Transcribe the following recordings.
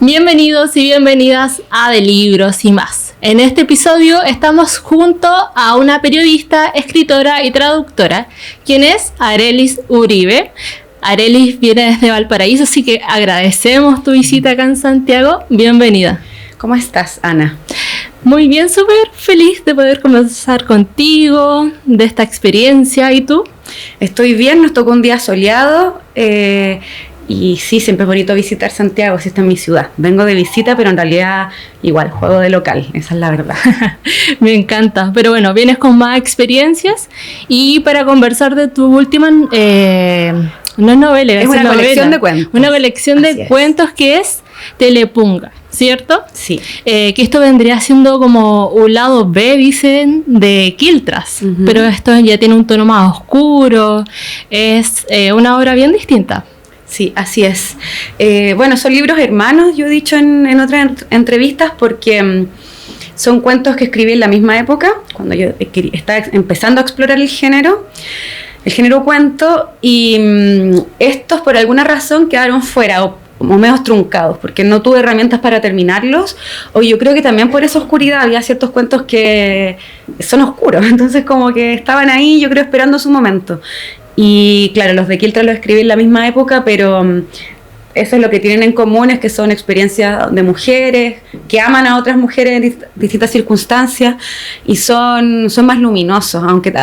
Bienvenidos y bienvenidas a De Libros y Más. En este episodio estamos junto a una periodista, escritora y traductora, quien es Arelis Uribe. Arelis viene desde Valparaíso, así que agradecemos tu visita acá en Santiago. Bienvenida. ¿Cómo estás, Ana? Muy bien, súper feliz de poder conversar contigo de esta experiencia. ¿Y tú? Estoy bien, nos tocó un día soleado. Y sí, siempre es bonito visitar Santiago, si está en mi ciudad. Vengo de visita, pero en realidad igual, juego de local, esa es la verdad. Me encanta, pero bueno, vienes con más experiencias y para conversar de tu última, no es novela, es una colección de cuentos. Una colección de cuentos que es Telepunga, ¿cierto? Sí. Que esto vendría siendo como un lado B, dicen, de Quiltras, pero esto ya tiene un tono más oscuro, es una obra bien distinta. Sí, así es. Bueno, son libros hermanos, yo he dicho en otras entrevistas, porque son cuentos que escribí en la misma época, cuando yo estaba empezando a explorar el género cuento, y estos por alguna razón quedaron fuera o medio truncados, porque no tuve herramientas para terminarlos, o yo creo que también por esa oscuridad había ciertos cuentos que son oscuros, entonces como que estaban ahí, yo creo, esperando su momento. Y claro, los de Quiltras los escribí en la misma época, pero eso es lo que tienen en común, es que son experiencias de mujeres que aman a otras mujeres en distintas circunstancias y son más luminosos, aunque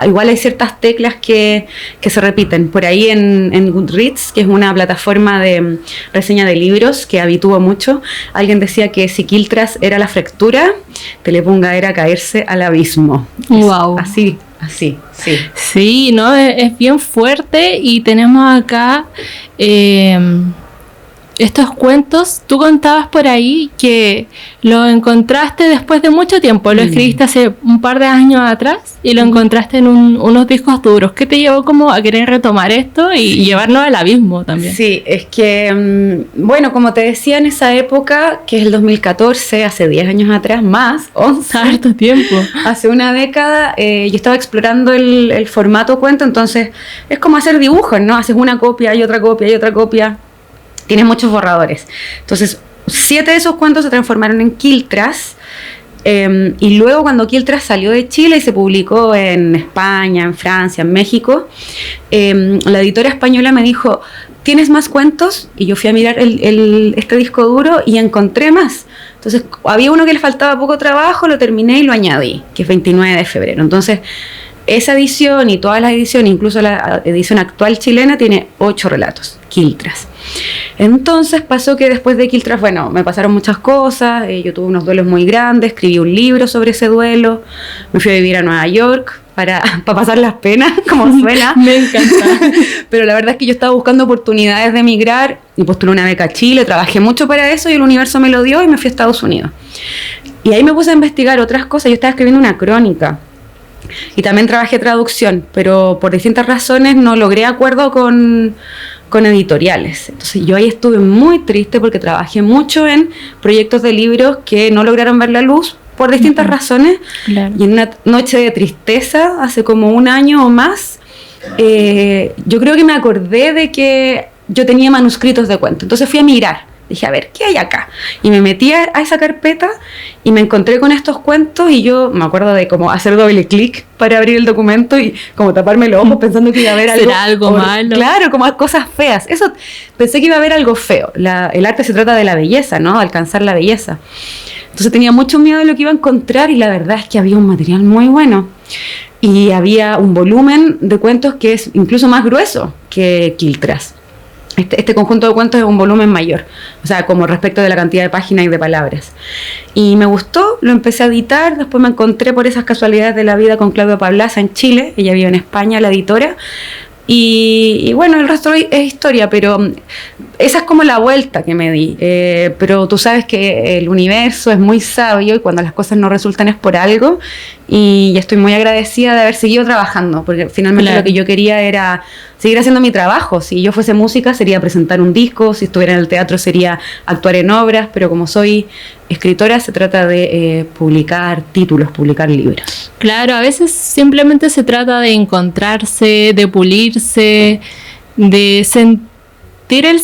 igual hay ciertas teclas que se repiten. Por ahí en Goodreads, que es una plataforma de reseña de libros que habitúo mucho, alguien decía que si Quiltras era la fractura, Telepunga era caerse al abismo. Wow. Así, sí. Sí, ¿no? Es bien fuerte y tenemos acá estos cuentos. Tú contabas por ahí que lo encontraste después de mucho tiempo, lo escribiste hace un par de años atrás y lo encontraste en unos discos duros. ¿Qué te llevó como a querer retomar esto y llevarnos al abismo también? Sí, es que, bueno, como te decía, en esa época, que es el 2014, hace 10 años atrás, más, 11. Harto tiempo. Hace una década, yo estaba explorando el formato cuento, entonces es como hacer dibujos, ¿no? Haces una copia y otra copia y otra copia. Tienes muchos borradores. Entonces, 7 de esos cuentos se transformaron en Quiltras. Y luego cuando Quiltras salió de Chile y se publicó en España, en Francia, en México, la editora española me dijo, ¿tienes más cuentos? Y yo fui a mirar este disco duro y encontré más. Entonces, había uno que le faltaba poco trabajo, lo terminé y lo añadí, que es 29 de febrero. Entonces, esa edición y todas las ediciones, incluso la edición actual chilena, tiene 8 relatos, Quiltras. Entonces pasó que después de Quiltras, bueno, me pasaron muchas cosas, yo tuve unos duelos muy grandes, escribí un libro sobre ese duelo, me fui a vivir a Nueva York para pasar las penas, como suena. Me encanta. Pero la verdad es que yo estaba buscando oportunidades de emigrar y postulé una beca a Chile, trabajé mucho para eso y el universo me lo dio y me fui a Estados Unidos. Y ahí me puse a investigar otras cosas, yo estaba escribiendo una crónica. Y también trabajé traducción, pero por distintas razones no logré acuerdo con editoriales. Entonces yo ahí estuve muy triste porque trabajé mucho en proyectos de libros que no lograron ver la luz por distintas razones. Claro. Y en una noche de tristeza, hace como un año o más, yo creo que me acordé de que yo tenía manuscritos de cuentos. Entonces fui a mirar. Dije, a ver, ¿qué hay acá? Y me metí a esa carpeta y me encontré con estos cuentos y yo me acuerdo de como hacer doble clic para abrir el documento y como taparme los ojos pensando que iba a haber algo... ¿Será algo malo? Claro, como cosas feas. Eso, pensé que iba a haber algo feo. El arte se trata de la belleza, ¿no? Alcanzar la belleza. Entonces tenía mucho miedo de lo que iba a encontrar y la verdad es que había un material muy bueno. Y había un volumen de cuentos que es incluso más grueso que Quiltras. Este conjunto de cuentos es un volumen mayor, o sea, como respecto de la cantidad de páginas y de palabras. Y me gustó, lo empecé a editar, después me encontré por esas casualidades de la vida con Claudia Pablaza en Chile, ella vive en España, la editora, y bueno, el resto es historia, pero esa es como la vuelta que me di. Pero tú sabes que el universo es muy sabio y cuando las cosas no resultan es por algo, y estoy muy agradecida de haber seguido trabajando, porque finalmente lo que yo quería era seguir haciendo mi trabajo. Si yo fuese música sería presentar un disco, si estuviera en el teatro sería actuar en obras, pero como soy escritora se trata de publicar títulos, publicar libros. Claro, a veces simplemente se trata de encontrarse, de pulirse, de sentir el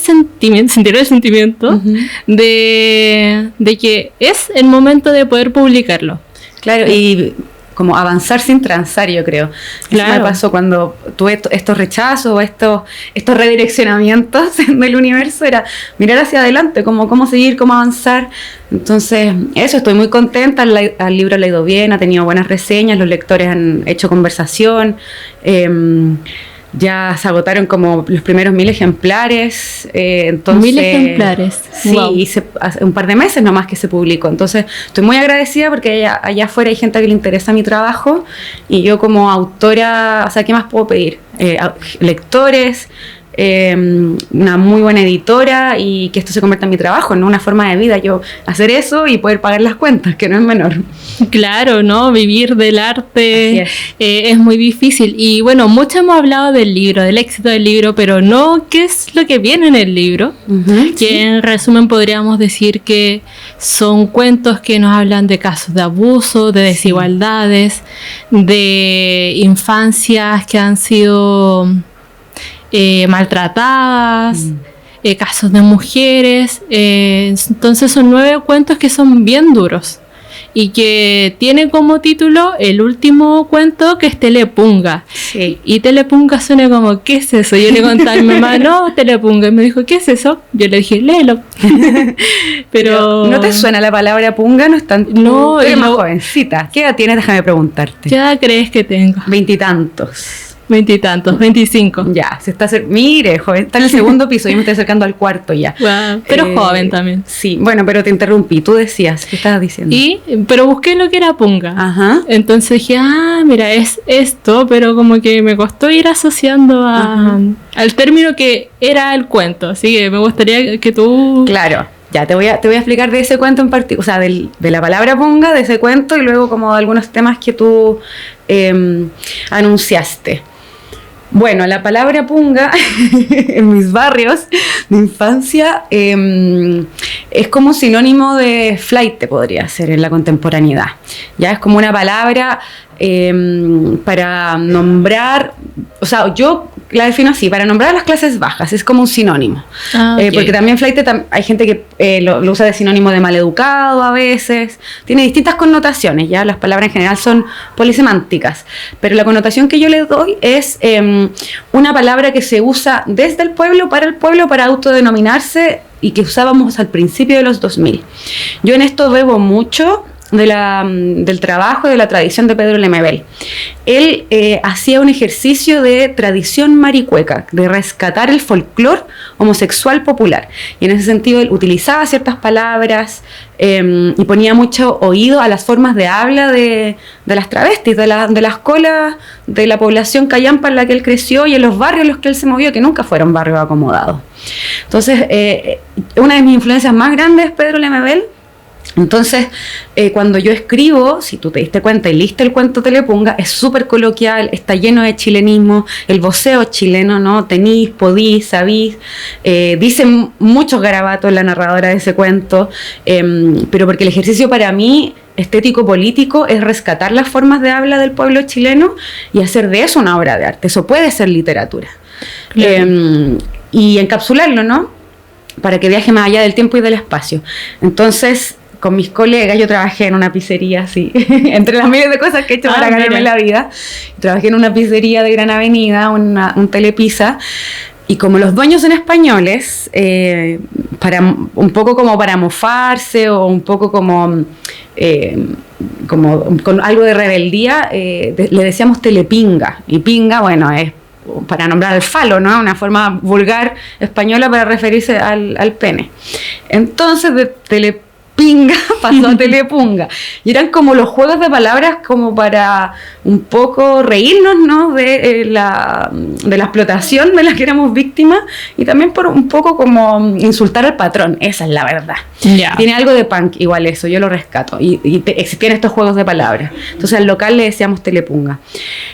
sentimiento Ujú. de que es el momento de poder publicarlo. Claro, y como avanzar sin transar, yo creo. Eso Claro. me pasó cuando tuve estos rechazos o estos redireccionamientos del universo, era mirar hacia adelante, cómo seguir, cómo avanzar. Entonces, eso, estoy muy contenta, al libro le ha ido bien, ha tenido buenas reseñas, los lectores han hecho conversación, ya se agotaron como los primeros 1000 ejemplares, entonces... 1000 ejemplares. Sí, Wow. y hace un par de meses nomás que se publicó. Entonces, estoy muy agradecida porque allá afuera hay gente que le interesa mi trabajo y yo como autora, o sea, ¿qué más puedo pedir? Lectores, una muy buena editora y que esto se convierta en mi trabajo, no una forma de vida, yo hacer eso y poder pagar las cuentas, que no es menor. Claro, ¿no? Vivir del arte Así es muy difícil. Y bueno, mucho hemos hablado del libro, del éxito del libro, pero no qué es lo que viene en el libro. Ujú, Que sí. en resumen podríamos decir que son cuentos que nos hablan de casos de abuso, de desigualdades, de infancias que han sido maltratadas, casos de mujeres. Entonces son 9 cuentos que son bien duros y que tiene como título el último cuento, que es Telepunga. Sí. Y Telepunga suena como, ¿qué es eso? Yo le conté a mi mamá, no, Telepunga. Y me dijo, ¿qué es eso? Yo le dije, léelo. Pero ¿No te suena la palabra punga? No es tan... No, tú eres y más lo- jovencita. ¿Qué edad tienes? Déjame preguntarte. ¿qué edad crees que tengo? 20 y tantos. 20 y tantos, 25. Ya, se está mire, joven, está en el segundo piso y me estoy acercando al cuarto ya. Wow, pero joven también. Sí, bueno, pero te interrumpí. Tú decías, ¿qué estabas diciendo? Pero busqué lo que era punga. Ajá. Entonces dije, mira, es esto, pero como que me costó ir asociando al término que era el cuento. Así que me gustaría que tú... Claro. Ya, te voy a explicar de ese cuento en particular, o sea, de la palabra punga, de ese cuento y luego como de algunos temas que tú anunciaste. Bueno, la palabra punga en mis barrios de infancia es como sinónimo de flaite, podría ser en la contemporaneidad. Ya es como una palabra para nombrar, o sea, yo la defino así, para nombrar a las clases bajas, es como un sinónimo. Ok. Porque también flaite hay gente que lo usa de sinónimo de maleducado a veces, tiene distintas connotaciones, ya las palabras en general son polisemánticas, pero la connotación que yo le doy es una palabra que se usa desde el pueblo para autodenominarse y que usábamos al principio de los 2000. Yo en esto bebo mucho del trabajo y de la tradición de Pedro Lemebel. Él hacía un ejercicio de tradición maricueca, de rescatar el folclore homosexual popular. Y en ese sentido él utilizaba ciertas palabras y ponía mucho oído a las formas de habla de las travestis, de las colas de la población callampa en la que él creció y en los barrios en los que él se movió, que nunca fueron barrios acomodados. Entonces, una de mis influencias más grandes es Pedro Lemebel. Entonces, cuando yo escribo, si tú te diste cuenta y leíste el cuento Telepunga, es súper coloquial, está lleno de chilenismo, el voceo chileno, ¿no? Tenís, podís, sabís, dicen muchos garabatos la narradora de ese cuento, pero porque el ejercicio para mí estético-político es rescatar las formas de habla del pueblo chileno y hacer de eso una obra de arte. Eso puede ser literatura. Claro. Y encapsularlo, ¿no? Para que viaje más allá del tiempo y del espacio. Entonces, con mis colegas, yo trabajé en una pizzería, así, entre las miles de cosas que he hecho para ganarme la vida. Trabajé en una pizzería de Gran Avenida, un telepizza, y como los dueños son españoles, un poco como para mofarse o un poco como con algo de rebeldía, le decíamos telepinga, y pinga, bueno, es para nombrar al falo, ¿no? Una forma vulgar española para referirse al pene. Entonces, de telepinga pasó a telepunga. Y eran como los juegos de palabras como para un poco reírnos, ¿no? De la explotación de la que éramos víctimas y también por un poco como insultar al patrón. Esa es la verdad. Yeah. Tiene algo de punk, igual eso, yo lo rescato. Y existían estos juegos de palabras. Entonces al local le decíamos telepunga.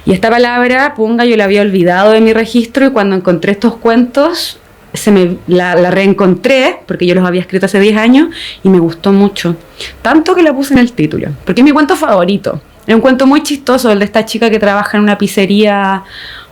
Y esta palabra, punga, yo la había olvidado de mi registro y cuando encontré estos cuentos la reencontré, porque yo los había escrito hace 10 años y me gustó mucho, tanto que la puse en el título, porque es mi cuento favorito. Es un cuento muy chistoso, el de esta chica que trabaja en una pizzería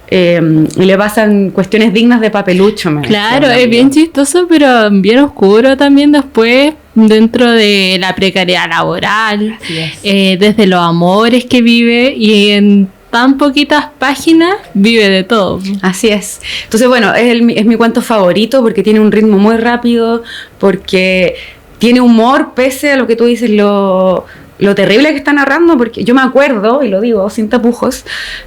y le pasan cuestiones dignas de papelucho. Claro, es bien chistoso, pero bien oscuro también después dentro de la precariedad laboral, desde los amores que vive y en tan poquitas páginas vive de todo. Así es. Entonces, bueno, es mi cuento favorito porque tiene un ritmo muy rápido, porque tiene humor pese a lo que tú dices, lo terrible que está narrando, porque yo me acuerdo, y lo digo sin tapujos,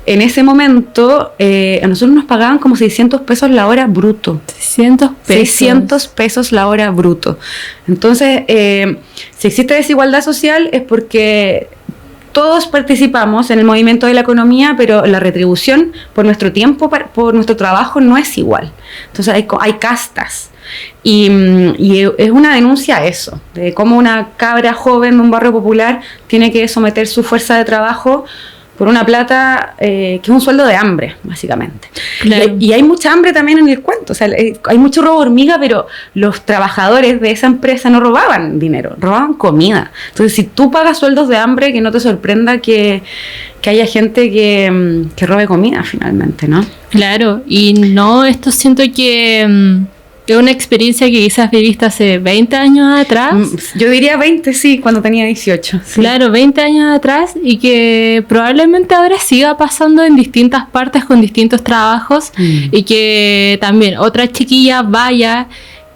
en ese momento a nosotros nos pagaban como 600 pesos la hora bruto. 600 pesos. 600 pesos la hora bruto. Entonces, si existe desigualdad social es porque todos participamos en el movimiento de la economía, pero la retribución por nuestro tiempo, por nuestro trabajo no es igual. Entonces hay castas. Y es una denuncia a eso, de cómo una cabra joven de un barrio popular tiene que someter su fuerza de trabajo por una plata que es un sueldo de hambre, básicamente. Claro. Y hay mucha hambre también en el cuento, o sea, hay mucho robo hormiga, pero los trabajadores de esa empresa no robaban dinero, robaban comida. Entonces, si tú pagas sueldos de hambre, que no te sorprenda que haya gente que robe comida finalmente, ¿no? Claro, y no, esto siento que es una experiencia que quizás viviste hace 20 años atrás. Yo diría 20, sí, cuando tenía 18. Sí. Claro, 20 años atrás y que probablemente ahora siga pasando en distintas partes con distintos trabajos y que también otra chiquilla vaya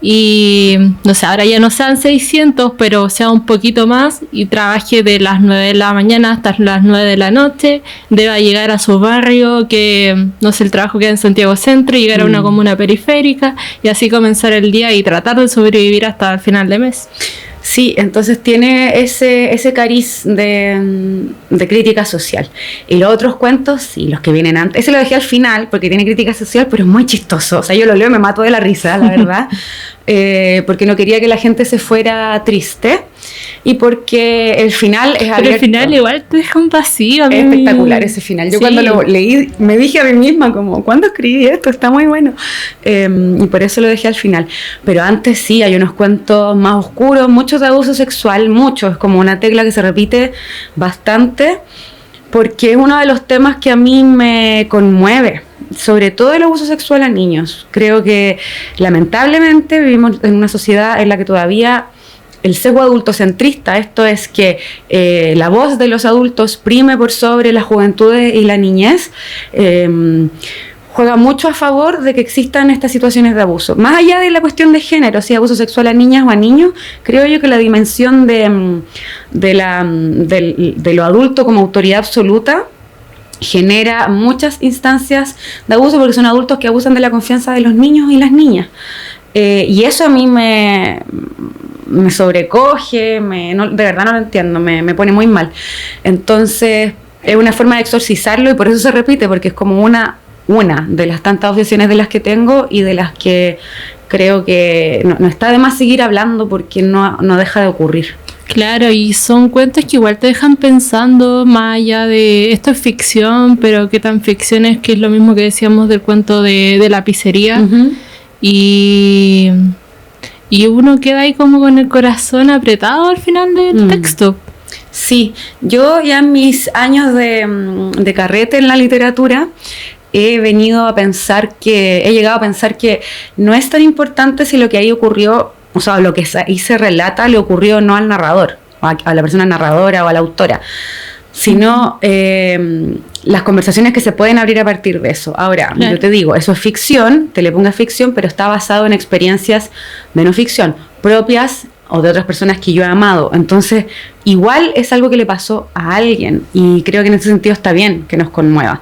y, no sé, ahora ya no sean 600, pero sea un poquito más y trabaje de las 9 de la mañana hasta las 9 de la noche, deba llegar a su barrio, que no sé, el trabajo queda en Santiago Centro, llegar a una comuna periférica y así comenzar el día y tratar de sobrevivir hasta el final de mes. Sí, entonces tiene ese cariz de crítica social. Y los otros cuentos, sí, los que vienen antes. Ese lo dejé al final porque tiene crítica social, pero es muy chistoso. O sea, yo lo leo y me mato de la risa, la verdad. Porque no quería que la gente se fuera triste. Y porque el final es abierto. Pero el final igual te deja un vacío. Es espectacular ese final. Yo cuando lo leí me dije a mí misma como, ¿cuándo escribí esto? Está muy bueno. Y por eso lo dejé al final. Pero antes sí, hay unos cuentos más oscuros, muchos de abuso sexual, muchos. Es como una tecla que se repite bastante porque es uno de los temas que a mí me conmueve. Sobre todo el abuso sexual a niños. Creo que lamentablemente vivimos en una sociedad en la que todavía el sesgo adultocentrista, esto es que la voz de los adultos prime por sobre las juventudes y la niñez, juega mucho a favor de que existan estas situaciones de abuso. Más allá de la cuestión de género, si abuso sexual a niñas o a niños, creo yo que la dimensión de lo adulto como autoridad absoluta genera muchas instancias de abuso porque son adultos que abusan de la confianza de los niños y las niñas. Y eso a mí me sobrecoge, de verdad no lo entiendo, me pone muy mal. Entonces es una forma de exorcizarlo y por eso se repite, porque es como una de las tantas obsesiones de las que tengo y de las que creo que no está de más seguir hablando porque no deja de ocurrir. Claro, y son cuentos que igual te dejan pensando más allá de esto es ficción, pero qué tan ficción es, que es lo mismo que decíamos del cuento de la pizzería. Uh-huh. Y uno queda ahí como con el corazón apretado al final del texto. Sí, yo ya en mis años de carrete en la literatura he llegado a pensar que no es tan importante si lo que ahí ocurrió, o sea, lo que ahí se relata le ocurrió no al narrador, a la persona narradora o a la autora, sino las conversaciones que se pueden abrir a partir de eso. Ahora, claro, yo te digo, eso es ficción, te le pongas ficción, pero está basado en experiencias de no ficción, propias o de otras personas que yo he amado. Entonces, igual es algo que le pasó a alguien y creo que en ese sentido está bien que nos conmueva.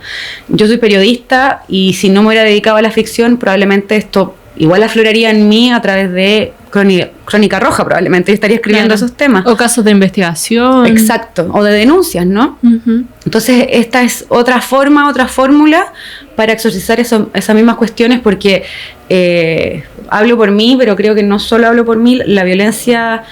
Yo soy periodista y si no me hubiera dedicado a la ficción, probablemente esto igual afloraría en mí a través de Crónica Roja, probablemente yo estaría escribiendo, claro, esos temas. O casos de investigación. Exacto, o de denuncias, ¿no? Uh-huh. Entonces, esta es otra fórmula para exorcizar esas mismas cuestiones, porque hablo por mí, pero creo que no solo hablo por mí, la violencia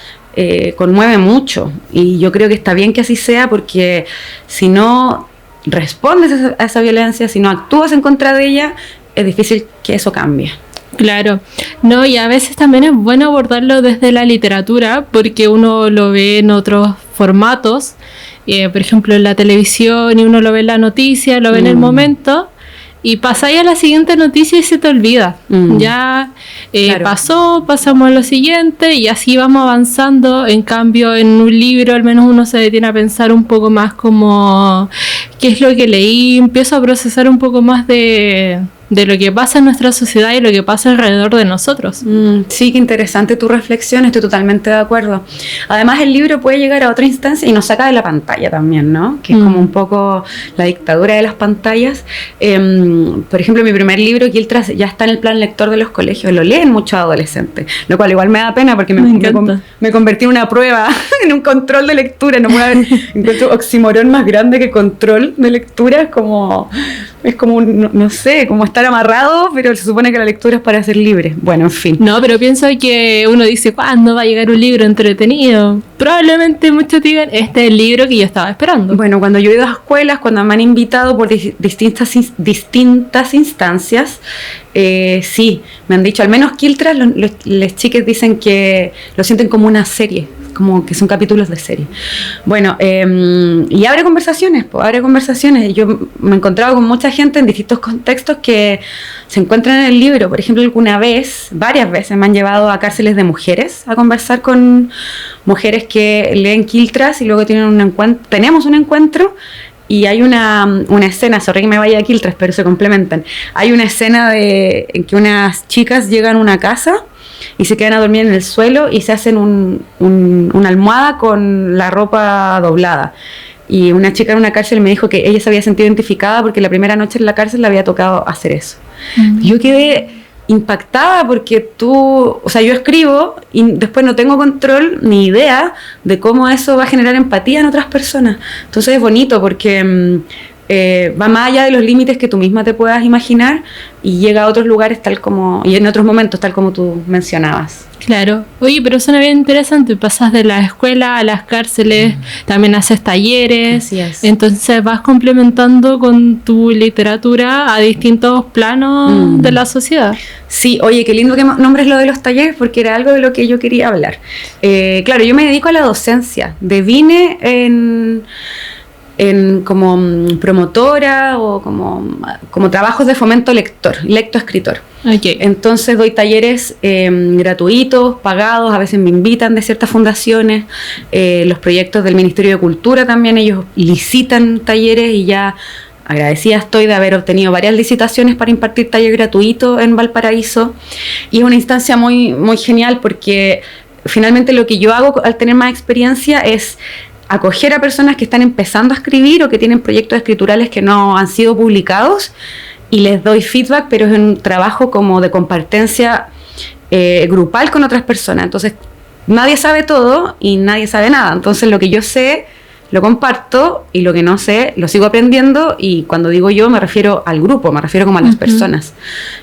conmueve mucho, y yo creo que está bien que así sea, porque si no respondes a esa violencia, si no actúas en contra de ella, es difícil que eso cambie. Claro, no, y a veces también es bueno abordarlo desde la literatura porque uno lo ve en otros formatos, por ejemplo en la televisión, y uno lo ve en la noticia, lo ve en el momento, y pasáis a la siguiente noticia y se te olvida. Ya Claro. pasamos a lo siguiente y así vamos avanzando. En cambio, en un libro al menos uno se detiene a pensar un poco más como qué es lo que leí, empiezo a procesar un poco más de lo que pasa en nuestra sociedad y lo que pasa alrededor de nosotros. Sí, qué interesante tu reflexión, estoy totalmente de acuerdo. Además, el libro puede llegar a otra instancia y nos saca de la pantalla también, ¿no? Que es como un poco la dictadura de las pantallas. Por ejemplo, mi primer libro, Quiltras, ya está en el plan lector de los colegios, lo leen muchos adolescentes, lo cual igual me da pena porque me convertí en una prueba, en un control de lectura. No puedo haber, encuentro oxímoron más grande que control de lectura, es como no sé, como estar amarrado, pero se supone que la lectura es para ser libre. Bueno, en fin. No, pero pienso que uno dice, ¿cuándo va a llegar un libro entretenido? Probablemente muchos digan, este es el libro que yo estaba esperando. Bueno, cuando yo he ido a escuelas, cuando me han invitado por distintas instancias, sí, me han dicho, al menos Quiltras, los chiques dicen que lo sienten como una serie, como que son capítulos de serie. Bueno, y abre conversaciones. Yo me he encontrado con mucha gente en distintos contextos que se encuentran en el libro. Por ejemplo, varias veces me han llevado a cárceles de mujeres a conversar con mujeres que leen Quiltras y luego tenemos un encuentro. Y hay una escena, sorry que me vaya a Quiltras, pero se complementan. Hay una escena en que unas chicas llegan a una casa y se quedan a dormir en el suelo y se hacen una almohada con la ropa doblada. Y una chica en una cárcel me dijo que ella se había sentido identificada porque la primera noche en la cárcel le había tocado hacer eso. Yo quedé impactada porque yo escribo y después no tengo control ni idea de cómo eso va a generar empatía en otras personas. Entonces es bonito porque va más allá de los límites que tú misma te puedas imaginar y llega a otros lugares y en otros momentos tal como tú mencionabas. Claro. Oye, pero suena bien interesante. Pasas de la escuela a las cárceles, también haces talleres. Así es. Entonces vas complementando con tu literatura a distintos planos de la sociedad. Sí, oye, qué lindo que nombres lo de los talleres porque era algo de lo que yo quería hablar. Claro, yo me dedico a la docencia. Devine como promotora o como trabajos de fomento lectoescritor. Okay. Entonces doy talleres gratuitos, pagados, a veces me invitan de ciertas fundaciones, los proyectos del Ministerio de Cultura también, ellos licitan talleres y ya agradecida estoy de haber obtenido varias licitaciones para impartir taller gratuito en Valparaíso y es una instancia muy, muy genial porque finalmente lo que yo hago al tener más experiencia es acoger a personas que están empezando a escribir o que tienen proyectos escriturales que no han sido publicados y les doy feedback, pero es un trabajo como de compartencia grupal con otras personas. Entonces, nadie sabe todo y nadie sabe nada. Entonces, lo que yo sé, lo comparto y lo que no sé, lo sigo aprendiendo y cuando digo yo me refiero al grupo, me refiero como a las personas.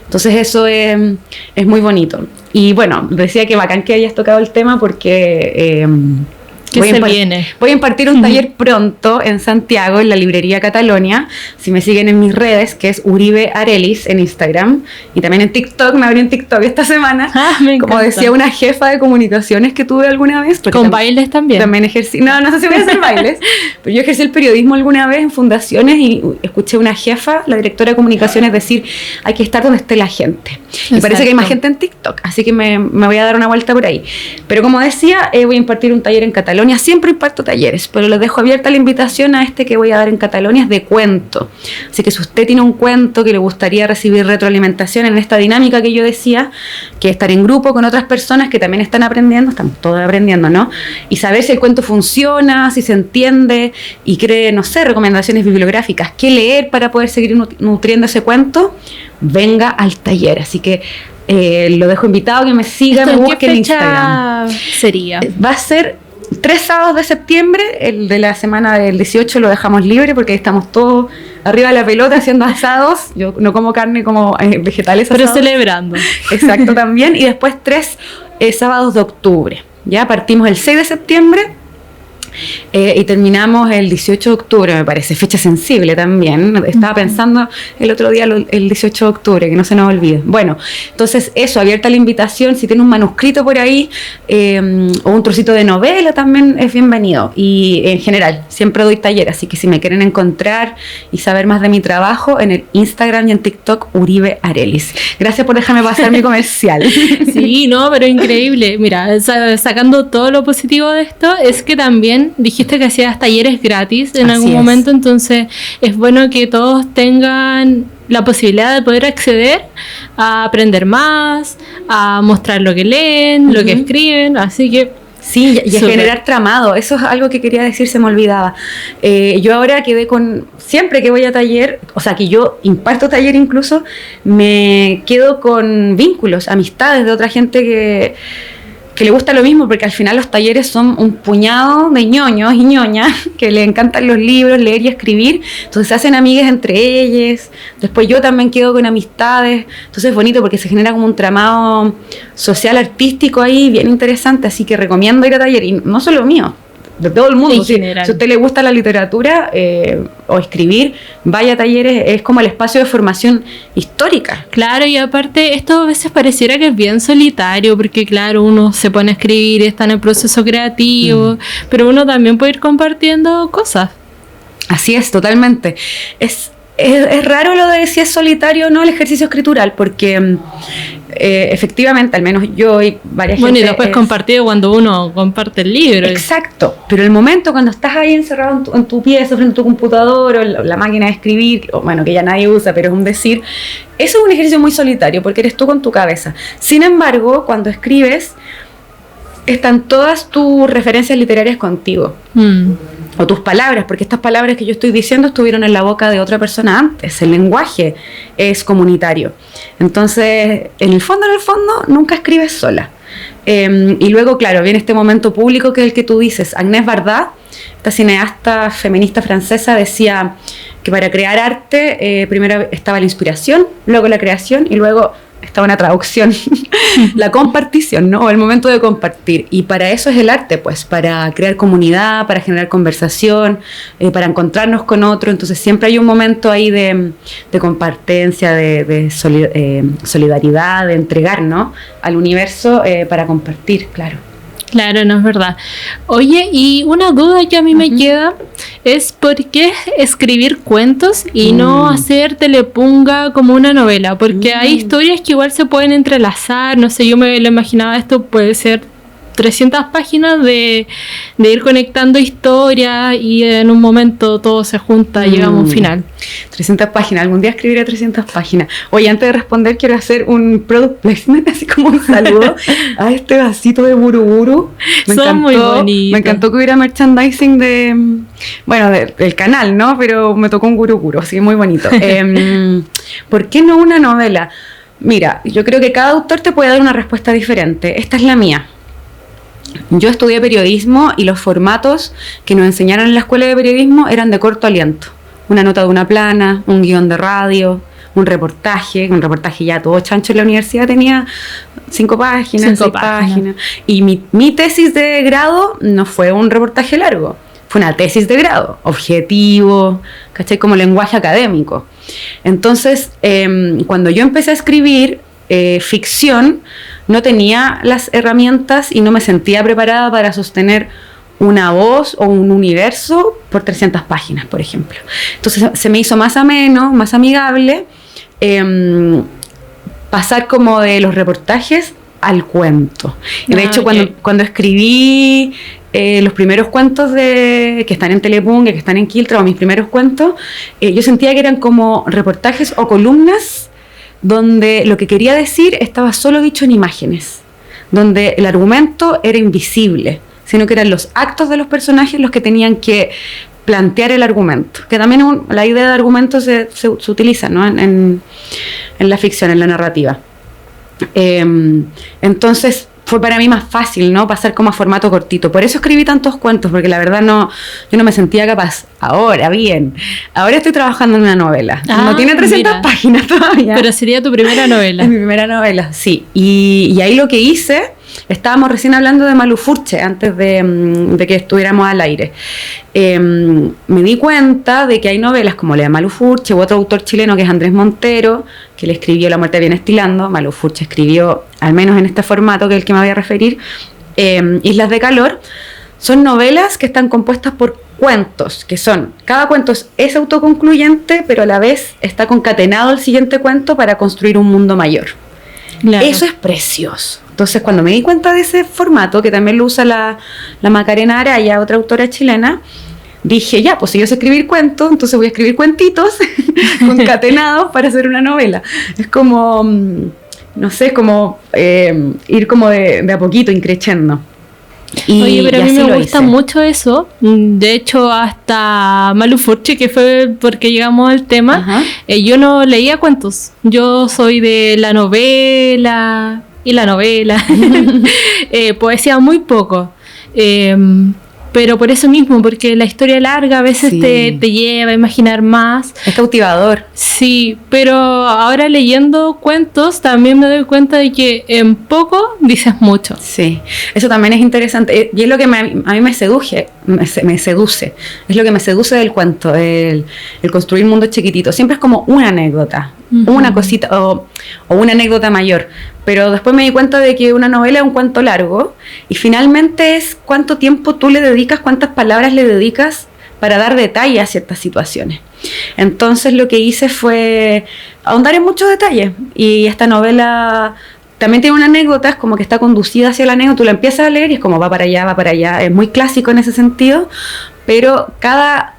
Entonces, eso es muy bonito. Y bueno, decía que bacán que hayas tocado el tema porque voy a impartir un taller pronto en Santiago, en la librería Catalonia. Si me siguen en mis redes, que es Uribe Arelis en Instagram y también en TikTok, me abrí en TikTok esta semana. Como decía una jefa de comunicaciones que tuve alguna vez. ¿Con bailes también? También ejercí, no sé si voy a hacer bailes, pero yo ejercí el periodismo alguna vez en fundaciones y escuché una jefa, la directora de comunicaciones, decir, hay que estar donde esté la gente. Y parece que hay más gente en TikTok, así que me voy a dar una vuelta por ahí. Pero como decía, voy a impartir un taller en Catalonia. Siempre imparto talleres, pero les dejo abierta la invitación a este que voy a dar en Catalonia, es de cuento. Así que si usted tiene un cuento que le gustaría recibir retroalimentación en esta dinámica que yo decía, que estar en grupo con otras personas que también están aprendiendo, estamos todos aprendiendo, ¿no? Y saber si el cuento funciona, si se entiende y cree, no sé, recomendaciones bibliográficas, qué leer para poder seguir nutriendo ese cuento, venga al taller. Así que lo dejo invitado, que me siga, me busque en Instagram. Sería? Va a ser 3 sábados de septiembre, el de la semana del 18 lo dejamos libre porque estamos todos arriba de la pelota haciendo asados. Yo no como carne, como vegetales asados. Pero celebrando. Exacto, también. Y después 3 sábados de octubre. Ya partimos el 6 de septiembre y terminamos el 18 de octubre, me parece, fecha sensible también. Estaba pensando el otro día el 18 de octubre, que no se nos olvide. Bueno, entonces eso, abierta la invitación, si tiene un manuscrito por ahí o un trocito de novela también es bienvenido. Y en general, siempre doy taller, así que si me quieren encontrar y saber más de mi trabajo, en el Instagram y en TikTok, Uribe Arelis. Gracias por dejarme pasar mi comercial. Sí, no, pero increíble. Mira, sacando todo lo positivo de esto, es que también dijiste que hacías talleres gratis en algún momento, entonces es bueno que todos tengan la posibilidad de poder acceder a aprender más, a mostrar lo que leen, lo que escriben, así que sí, y a generar tramado. Eso es algo que quería decir, se me olvidaba. Yo ahora quedé siempre que voy a taller, o sea, que yo imparto taller incluso, me quedo con vínculos, amistades de otra gente que le gusta lo mismo, porque al final los talleres son un puñado de ñoños y ñoñas que le encantan los libros, leer y escribir, entonces se hacen amigas entre ellas, después yo también quedo con amistades, entonces es bonito porque se genera como un tramado social, artístico ahí, bien interesante, así que recomiendo ir a taller, y no solo mío, de todo el mundo. Si a usted le gusta la literatura o escribir, vaya a talleres, es como el espacio de formación histórica. Claro, y aparte esto a veces pareciera que es bien solitario, porque claro, uno se pone a escribir, está en el proceso creativo, pero uno también puede ir compartiendo cosas. Así es, totalmente. Es raro lo de si es solitario o no el ejercicio escritural, porque efectivamente, al menos yo y varias gente... Bueno, y después compartido cuando uno comparte el libro. Exacto, pero el momento cuando estás ahí encerrado en tu pieza, frente a tu computador o la máquina de escribir, bueno, que ya nadie usa, pero es un decir, eso es un ejercicio muy solitario, porque eres tú con tu cabeza. Sin embargo, cuando escribes, están todas tus referencias literarias contigo. O tus palabras, porque estas palabras que yo estoy diciendo estuvieron en la boca de otra persona antes. El lenguaje es comunitario. Entonces, en el fondo, nunca escribes sola. Y luego, claro, viene este momento público que es el que tú dices. Agnès Varda, esta cineasta feminista francesa, decía que para crear arte primero estaba la inspiración, luego la creación y luego estaba una traducción, la compartición, ¿no? O el momento de compartir. Y para eso es el arte, pues, para crear comunidad, para generar conversación, para encontrarnos con otro. Entonces siempre hay un momento ahí de compartencia, de solidaridad, de entregar, ¿no? Al universo para compartir, claro. Claro, no es verdad. Oye, y una duda que a mí me queda es ¿por qué escribir cuentos y no hacer telepunga como una novela? Porque hay historias que igual se pueden entrelazar, no sé, yo me lo imaginaba, esto puede ser 300 páginas de ir conectando historias y en un momento todo se junta y llegamos a un final. 300 páginas, algún día escribiré 300 páginas. Oye, antes de responder quiero hacer un product placement, así como un saludo a este vasito de Buruburu. Son muy bonitos. Me encantó que hubiera merchandising del canal, ¿no? Pero me tocó un Buruburu, así que muy bonito. ¿Por qué no una novela? Mira, yo creo que cada autor te puede dar una respuesta diferente. Esta es la mía. Yo estudié periodismo y los formatos que nos enseñaron en la escuela de periodismo eran de corto aliento. Una nota de una plana, un guión de radio, un reportaje ya todo chancho en la universidad tenía 5 páginas, 6 páginas. Y mi tesis de grado no fue un reportaje largo, fue una tesis de grado, objetivo, ¿cachai? Como lenguaje académico. Entonces, cuando yo empecé a escribir ficción, no tenía las herramientas y no me sentía preparada para sostener una voz o un universo por 300 páginas, por ejemplo. Entonces se me hizo más ameno, más amigable pasar como de los reportajes al cuento. Y de hecho, cuando escribí los primeros cuentos que están en Telepunga, que están en Quiltra, o mis primeros cuentos, yo sentía que eran como reportajes o columnas donde lo que quería decir estaba solo dicho en imágenes, donde el argumento era invisible, sino que eran los actos de los personajes los que tenían que plantear el argumento, que también la idea de argumento se utiliza, ¿no? en la ficción, en la narrativa. Entonces fue para mí más fácil, ¿no? Pasar como a formato cortito. Por eso escribí tantos cuentos, porque la verdad yo no me sentía capaz. Ahora estoy trabajando en una novela. No tiene 300 páginas todavía. Pero sería tu primera novela. Es mi primera novela, sí. Y ahí lo que hice estábamos recién hablando de Malufurche antes de que estuviéramos al aire. Me di cuenta de que hay novelas como la de Malufurche u otro autor chileno que es Andrés Montero, que le escribió La muerte viene estilando. Malufurche escribió, al menos en este formato que es el que me voy a referir, Islas de calor. Son novelas que están compuestas por cuentos, que son, cada cuento es autoconcluyente, pero a la vez está concatenado al siguiente cuento para construir un mundo mayor. Claro. Eso es precioso. Entonces, cuando me di cuenta de ese formato, que también lo usa la Macarena Araya, otra autora chilena, dije, ya, pues si yo sé escribir cuentos, entonces voy a escribir cuentitos concatenados para hacer una novela. Es como, no sé, es como ir como de a poquito, increciendo. Oye, pero a mí me gusta mucho eso. De hecho, hasta Malufurche, que fue porque llegamos al tema, yo no leía cuentos. Yo soy de la novela y la novela. Poesía muy poco. Pero por eso mismo, porque la historia larga a veces te lleva a imaginar más. Es cautivador. Sí, pero ahora leyendo cuentos también me doy cuenta de que en poco dices mucho. Sí, eso también es interesante. Y es lo que a mí me seduce. Es lo que me seduce del cuento, el construir mundos chiquititos. Siempre es como una anécdota, una cosita o una anécdota mayor. Pero después me di cuenta de que una novela es un cuento largo y finalmente es cuánto tiempo tú le dedicas, cuántas palabras le dedicas para dar detalle a ciertas situaciones. Entonces lo que hice fue ahondar en muchos detalles, y esta novela también tiene una anécdota, es como que está conducida hacia la anécdota, tú la empiezas a leer y es como va para allá, es muy clásico en ese sentido, pero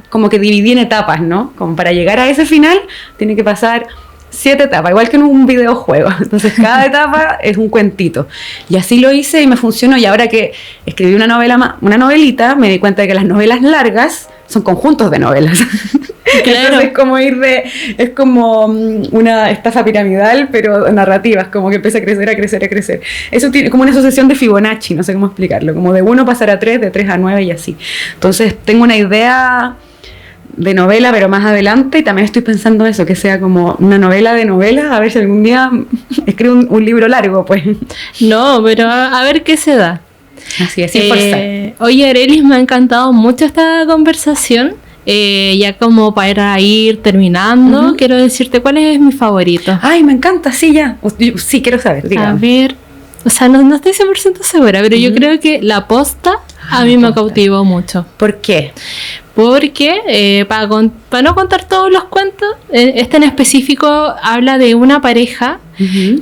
como que dividí en etapas, ¿no? Como para llegar a ese final tiene que pasar 7 etapas, igual que en un videojuego. Entonces cada etapa es un cuentito. Y así lo hice y me funcionó. Y ahora que escribí una novelita, me di cuenta de que las novelas largas son conjuntos de novelas. Claro. Entonces es como una estafa piramidal, pero narrativa, es como que empieza a crecer. Eso tiene como una sucesión de Fibonacci, no sé cómo explicarlo, como de 1 pasar a 3, de 3 a 9 y así. Entonces tengo una idea de novela, pero más adelante, y también estoy pensando eso, que sea como una novela de novela, a ver si algún día escribo un libro largo, pues. No, pero a ver qué se da. Así es, sin forzar. Oye, Arelis, me ha encantado mucho esta conversación. Ya como para ir terminando, quiero decirte cuál es mi favorito. Ay, me encanta, sí, ya. Sí, quiero saber, dígame. A ver, o sea, no estoy 100% segura, pero yo creo que La Posta a mí me cautivó mucho. ¿Por qué? Porque, para no contar todos los cuentos, este en específico habla de una pareja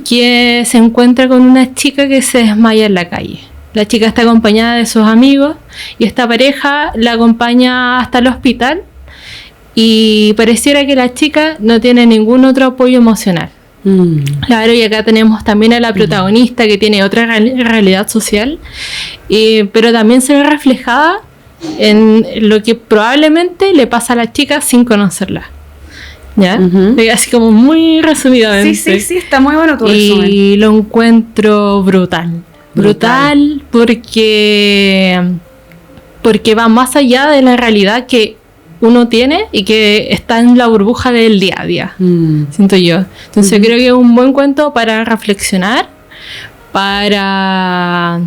que se encuentra con una chica que se desmaya en la calle. La chica está acompañada de sus amigos y esta pareja la acompaña hasta el hospital, y pareciera que la chica no tiene ningún otro apoyo emocional. Claro, y acá tenemos también a la protagonista que tiene otra realidad social, pero también se ve reflejada en lo que probablemente le pasa a la chica sin conocerla. ¿Ya? Así como muy resumidamente. Sí, está muy bueno tu resumen. Y lo encuentro brutal porque va más allá de la realidad que uno tiene y que está en la burbuja del día a día, siento yo. Entonces creo que es un buen cuento para reflexionar, para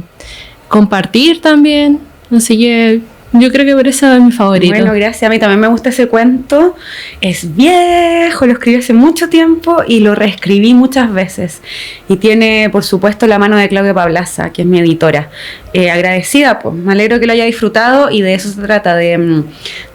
compartir también. Así que yo creo que por eso es mi favorito. Bueno, gracias. A mí también me gusta ese cuento. Es viejo, lo escribí hace mucho tiempo y lo reescribí muchas veces. Y tiene, por supuesto, la mano de Claudia Pablaza, que es mi editora. Agradecida, pues me alegro que lo haya disfrutado, y de eso se trata, de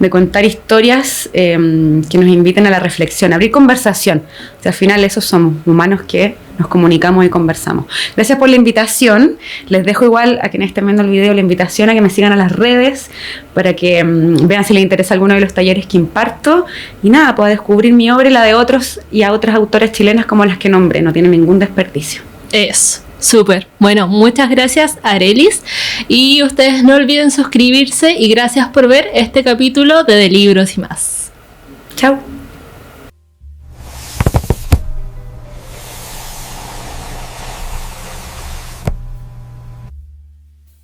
contar historias que nos inviten a la reflexión, abrir conversación. O sea, al final esos somos humanos que nos comunicamos y conversamos. Gracias por la invitación. Les dejo igual a quienes estén viendo el video la invitación a que me sigan a las redes para que vean si les interesa alguno de los talleres que imparto, y nada, pueda descubrir mi obra y la de otros y a otras autoras chilenas como las que nombré. No tiene ningún desperdicio. Eso. Súper. Bueno, muchas gracias, Arelis, y ustedes no olviden suscribirse, y gracias por ver este capítulo de Libros y Más. Chao.